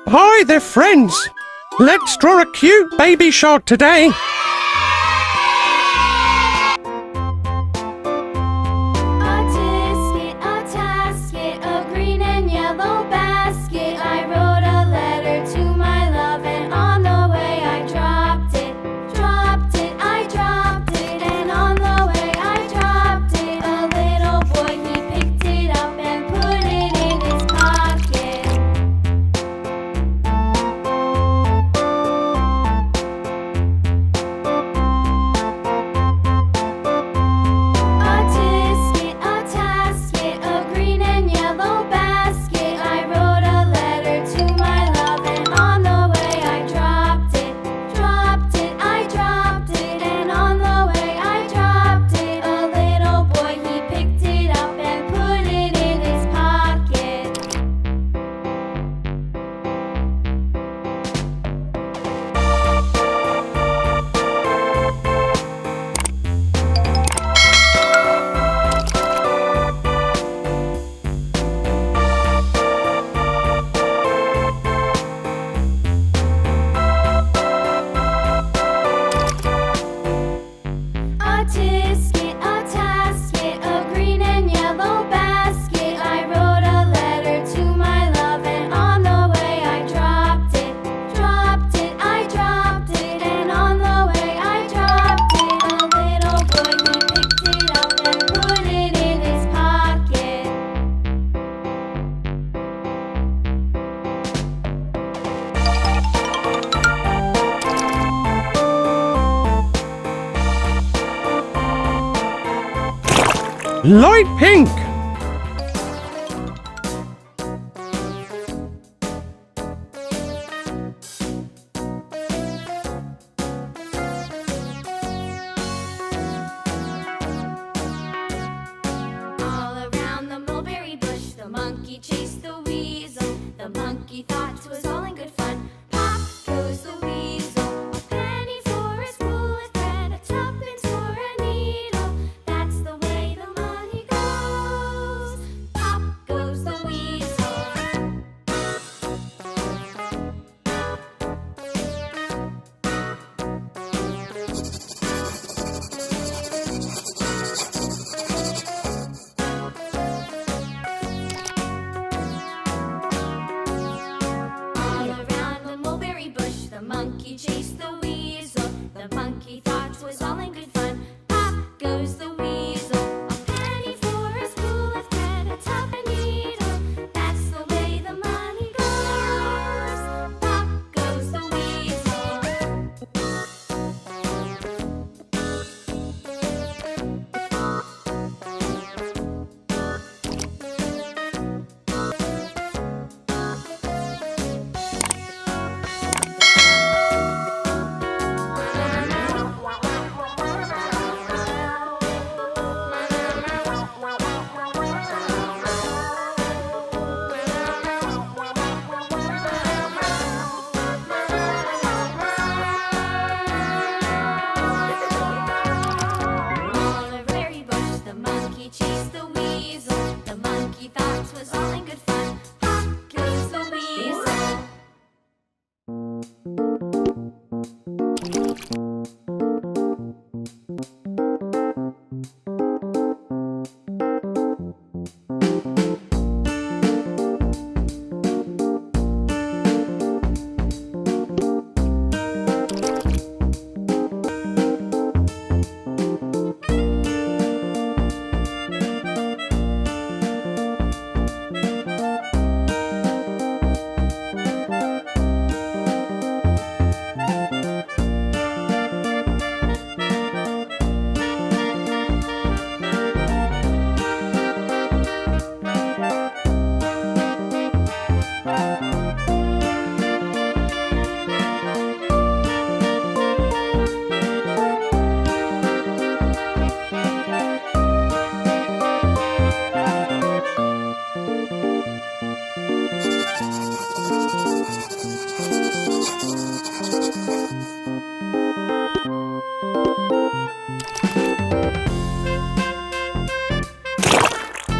Hi, they're friends. Let's draw a cute baby shark today. Light pink. All around the mulberry bush, the monkey chased the weasel. The monkey thought 'twas all in good fun. Pop goes the weasel. A penny for his wool with thread, a tuppence for a needle. That's the way the money goes. Pop goes the weasel. All around the mulberry bush, the monkey chased the weasel. The monkey thought 'twas all in good fun. Pop goes the weasel. A penny for a spool of thread, a tuppence needle. That's the way the money goes. Pop goes the weasel. All a very bush, the monkey chased the weasel. The monkey thought 'twas all in good fun. Pop goes the weasel.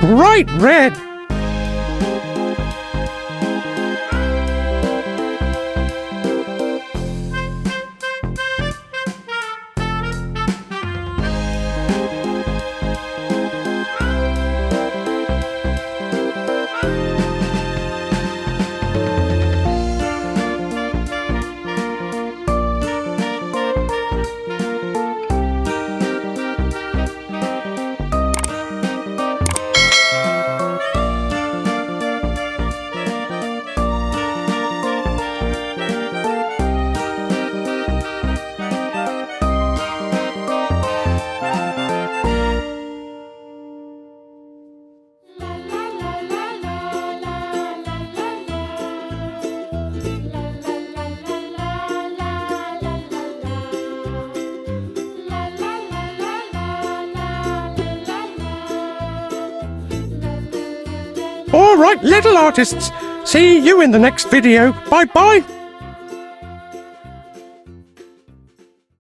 Bright red. Alright, little artists. See you in the next video. Bye-bye.